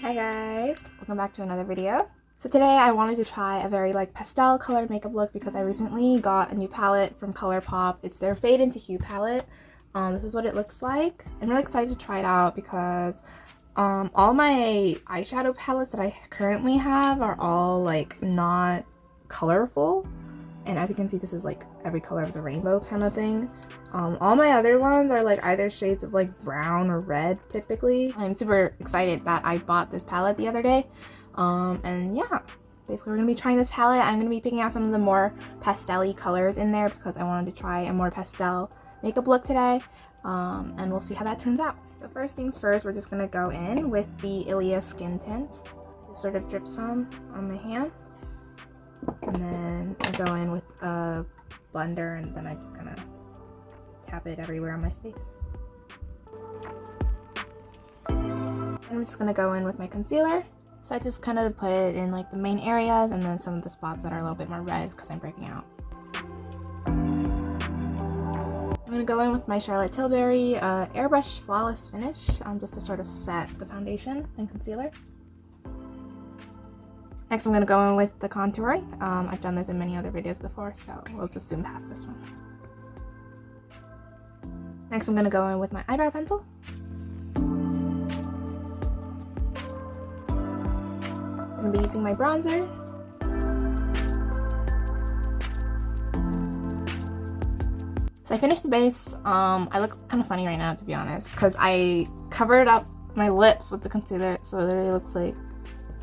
Hi guys, welcome back to another video. So today I wanted to try a very pastel colored makeup look because I recently got a new palette from ColourPop. It's their Fade into Hue palette. This is what it looks like. I'm really excited to try it out because all my eyeshadow palettes that I currently have are all not colorful. And as you can see, this is every color of the rainbow kind of thing. All my other ones are either shades of brown or red typically. I'm super excited that I bought this palette the other day. And yeah, basically we're gonna be trying this palette. I'm gonna be picking out some of the more pastel-y colors in there because I wanted to try a more pastel makeup look today. And we'll see how that turns out. So first things first, we're just gonna go in with the Ilia Skin Tint. Just sort of drip some on my hand. And then I go in with a blender and then I just kind of tap it everywhere on my face. I'm just going to go in with my concealer. So I just kind of put it in the main areas and then some of the spots that are a little bit more red because I'm breaking out. I'm going to go in with my Charlotte Tilbury Airbrush Flawless Finish just to sort of set the foundation and concealer. Next, I'm going to go in with the contouring. I've done this in many other videos before, so we'll just zoom past this one. Next, I'm going to go in with my eyebrow pencil. I'm going to be using my bronzer. So I finished the base. I look kind of funny right now, to be honest, because I covered up my lips with the concealer, so it literally looks like,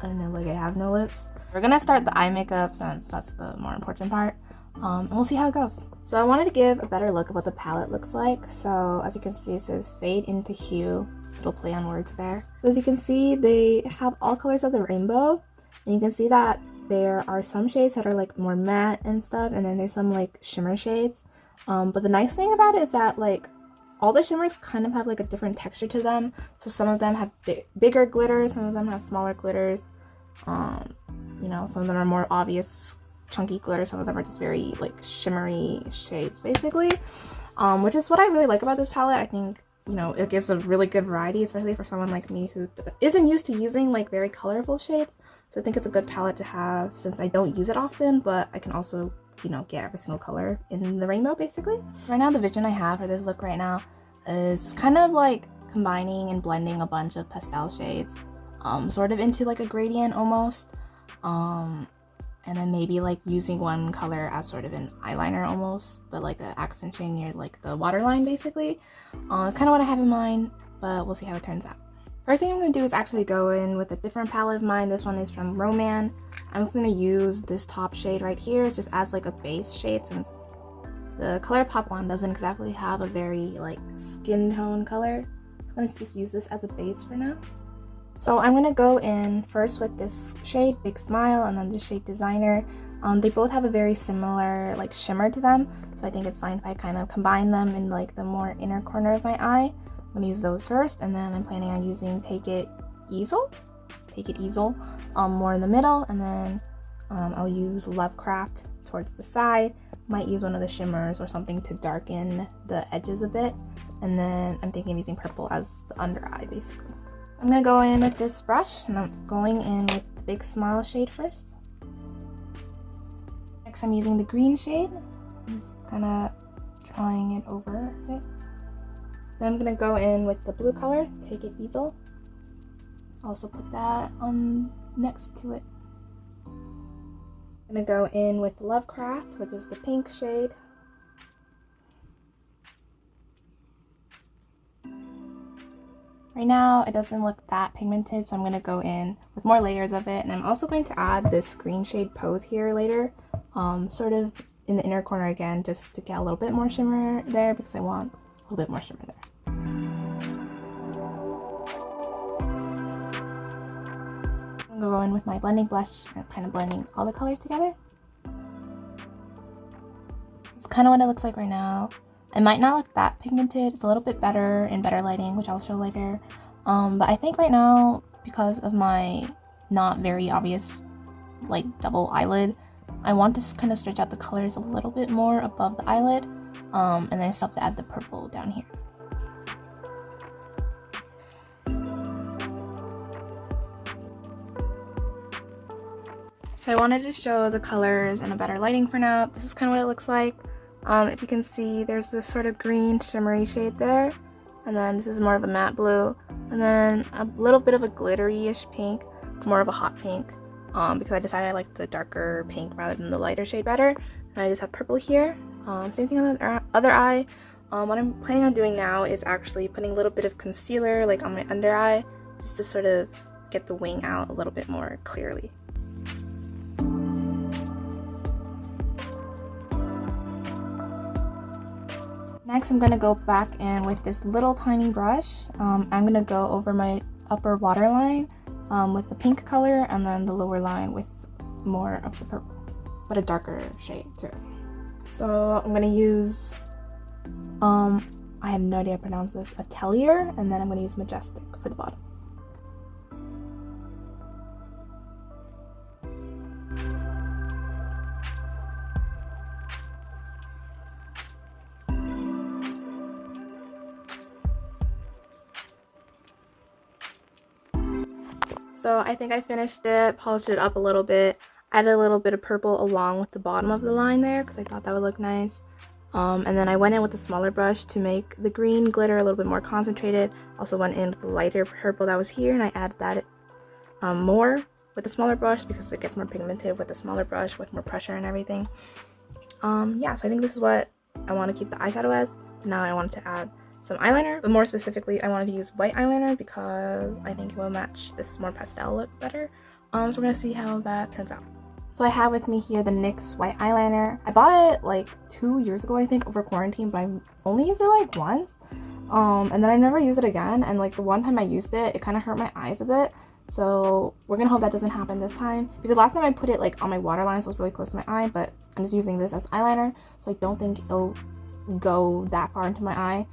I don't know, I have no lips. We're gonna start the eye makeup since that's the more important part, and we'll see how it goes. So I wanted to give a better look of what the palette looks like. So as you can see, it says Fade into Hue. Little play on words there. So as you can see, they have all colors of the rainbow, and you can see that there are some shades that are more matte and stuff, and then there's some shimmer shades. But the nice thing about it is that all the shimmers kind of have a different texture to them. So some of them have bigger glitters, some of them have smaller glitters. You know, some of them are more obvious chunky glitter, some of them are just very shimmery shades basically, which is what I really like about this palette. I think, you know, it gives a really good variety, especially for someone like me who isn't used to using very colorful shades. So I think it's a good palette to have since I don't use it often, but I can also, you know, get every single color in the rainbow basically. Right now the vision I have for this look right now is just kind of combining and blending a bunch of pastel shades sort of into a gradient almost, and then maybe using one color as sort of an eyeliner almost, but an accent shade near the waterline basically. It's kind of what I have in mind, but we'll see how it turns out. First thing I'm going to do is actually go in with a different palette of mine. This one is from Roman. I'm just going to use this top shade right here. It's just as a base shade since the ColourPop one doesn't exactly have a very skin tone color. I'm going to just use this as a base for now. So I'm going to go in first with this shade, Big Smile, and then this shade Designer. They both have a very similar shimmer to them, so I think it's fine if I kind of combine them in the more inner corner of my eye. I'm going to use those first, and then I'm planning on using Take It Easel more in the middle, and then I'll use Lovecraft towards the side. Might use one of the shimmers or something to darken the edges a bit, and then I'm thinking of using purple as the under eye basically. I'm going to go in with this brush, and I'm going in with the Big Smile shade first. Next I'm using the green shade, just kind of drawing it over it. Then I'm going to go in with the blue color, Take It Easel. Also put that on next to it. I'm going to go in with Lovecraft, which is the pink shade. Right now it doesn't look that pigmented, so I'm going to go in with more layers of it, and I'm also going to add this green shade Pose here later, sort of in the inner corner again, just to get a little bit more shimmer there because I want a little bit more shimmer there. I'm going to go in with my blending blush and kind of blending all the colors together. It's kind of what it looks like right now. It might not look that pigmented. It's a little bit better in better lighting, which I'll show later. But I think right now, because of my not very obvious double eyelid, I want to kind of stretch out the colors a little bit more above the eyelid, and then I still have to add the purple down here. So I wanted to show the colors in a better lighting for now. This is kind of what it looks like. If you can see, there's this sort of green shimmery shade there. And then this is more of a matte blue. And then a little bit of a glittery-ish pink. It's more of a hot pink because I decided I liked the darker pink rather than the lighter shade better. And I just have purple here. Same thing on the other eye. What I'm planning on doing now is actually putting a little bit of concealer like on my under eye just to sort of get the wing out a little bit more clearly. Next, I'm going to go back in with this little tiny brush. I'm going to go over my upper waterline with the pink color and then the lower line with more of the purple, but a darker shade too. So I'm going to use, I have no idea how to pronounce this, Atelier, and then I'm going to use Majestic for the bottom. So I think I finished it, polished it up a little bit, added a little bit of purple along with the bottom of the line there because I thought that would look nice. And then I went in with a smaller brush to make the green glitter a little bit more concentrated. Also went in with the lighter purple that was here and I added that more with the smaller brush because it gets more pigmented with the smaller brush with more pressure and everything. Yeah, so I think this is what I want to keep the eyeshadow as. Now I wanted to add some eyeliner, but more specifically I wanted to use white eyeliner because I think it will match this more pastel look better. So we're gonna see how that turns out. So I have with me here the NYX White Eyeliner. I bought it like 2 years ago I think over quarantine, but I only used it like once. And then I never used it again, and like the one time I used it, it kind of hurt my eyes a bit. So we're gonna hope that doesn't happen this time, because last time I put it like on my waterline, so it's really close to my eye, but I'm just using this as eyeliner, so I don't think it'll go that far into my eye.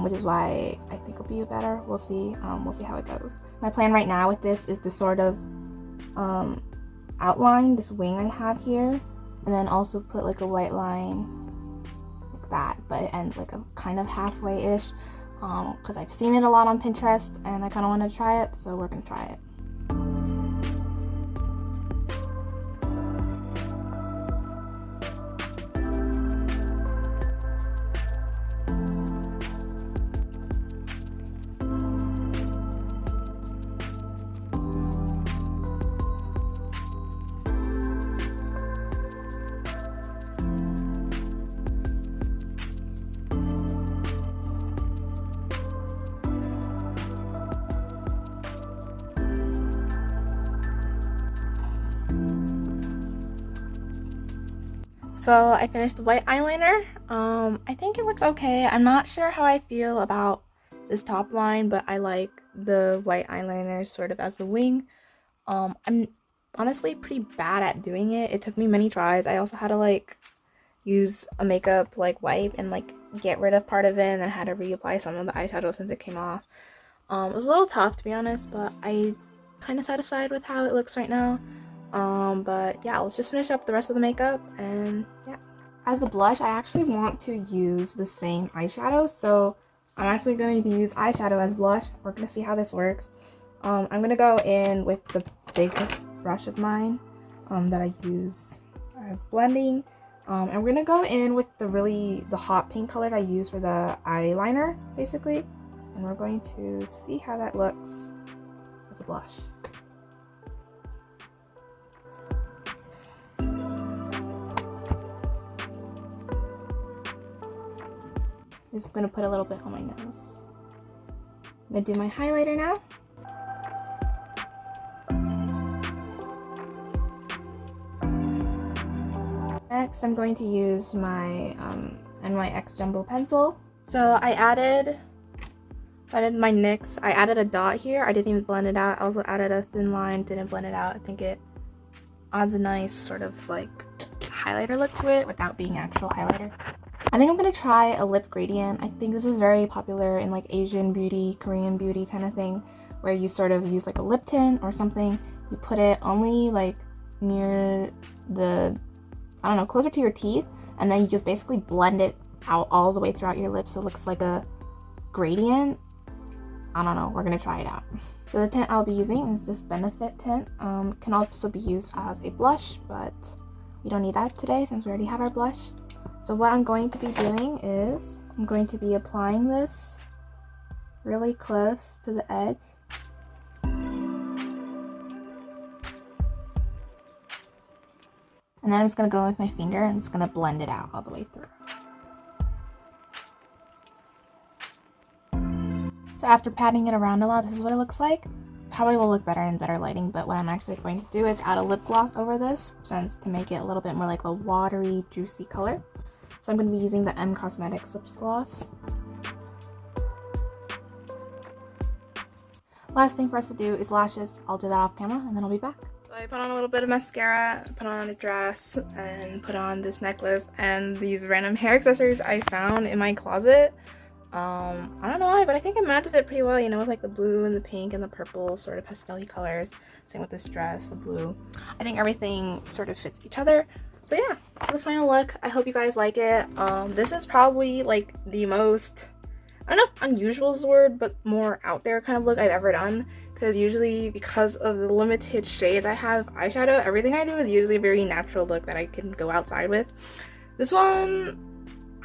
Which is why I think it'll be better. We'll see how it goes. My plan right now with this is to sort of outline this wing I have here, and then also put like a white line like that, but it ends like a kind of halfway-ish, because I've seen it a lot on Pinterest and I kind of want to try it, so we're gonna try it. So I finished the white eyeliner. I think it looks okay. I'm not sure how I feel about this top line, but I like the white eyeliner sort of as the wing. I'm honestly pretty bad at doing it. It took me many tries. I also had to like use a makeup like wipe and like get rid of part of it, and then had to reapply some of the eyeshadow since it came off. It was a little tough to be honest, but I'm kind of satisfied with how it looks right now. But yeah, let's just finish up the rest of the makeup, and yeah. As the blush, I actually want to use the same eyeshadow, so I'm actually going to use eyeshadow as blush. We're going to see how this works. I'm going to go in with the big brush of mine that I use as blending, and we're going to go in with the hot pink color that I use for the eyeliner, basically, and we're going to see how that looks as a blush. Just gonna put a little bit on my nose. I'm gonna do my highlighter now. Next, I'm going to use my NYX Jumbo pencil. So I added my NYX. I added a dot here. I didn't even blend it out. I also added a thin line, didn't blend it out. I think it adds a nice sort of like highlighter look to it without being actual highlighter. I think I'm going to try a lip gradient. I think this is very popular in like Asian beauty, Korean beauty kind of thing, where you sort of use like a lip tint or something. You put it only like near the, I don't know, closer to your teeth, and then you just basically blend it out all the way throughout your lips so it looks like a gradient. I don't know, we're gonna try it out. So the tint I'll be using is this Benefit tint. Can also be used as a blush, but we don't need that today since we already have our blush. So what I'm going to be doing is I'm going to be applying this really close to the edge. And then I'm just going to go with my finger and just going to blend it out all the way through. So after patting it around a lot, this is what it looks like. Probably will look better in better lighting, but what I'm actually going to do is add a lip gloss over this, since to make it a little bit more like a watery, juicy color. So I'm going to be using the M Cosmetics lip gloss. Last thing for us to do is lashes. I'll do that off camera and then I'll be back. So I put on a little bit of mascara, put on a dress, and put on this necklace and these random hair accessories I found in my closet. I don't know why, but I think it matches it pretty well, you know, with like the blue and the pink and the purple sort of pastel-y colors. Same with this dress, the blue. I think everything sort of fits each other. So yeah, this is the final look. I hope you guys like it. This is probably like the most, I don't know if unusual is the word, but more out there kind of look I've ever done. Because usually, because of the limited shades I have eyeshadow, everything I do is usually a very natural look that I can go outside with. This one,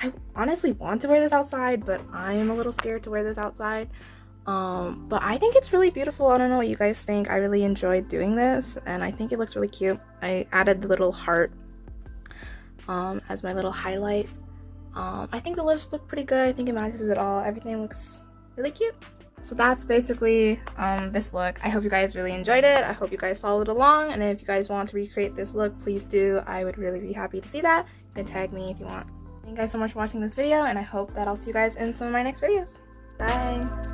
I honestly want to wear this outside, but I'm a little scared to wear this outside. But I think it's really beautiful. I don't know what you guys think. I really enjoyed doing this, and I think it looks really cute. I added the little heart as my little highlight. I think the lips look pretty good. I think it matches it all. Everything looks really cute. So that's basically this look. I hope you guys really enjoyed it. I hope you guys followed along, and if you guys want to recreate this look, please do. I would really be happy to see that. You can tag me if you want. Thank you guys so much for watching this video, and I hope that I'll see you guys in some of my next videos. Bye!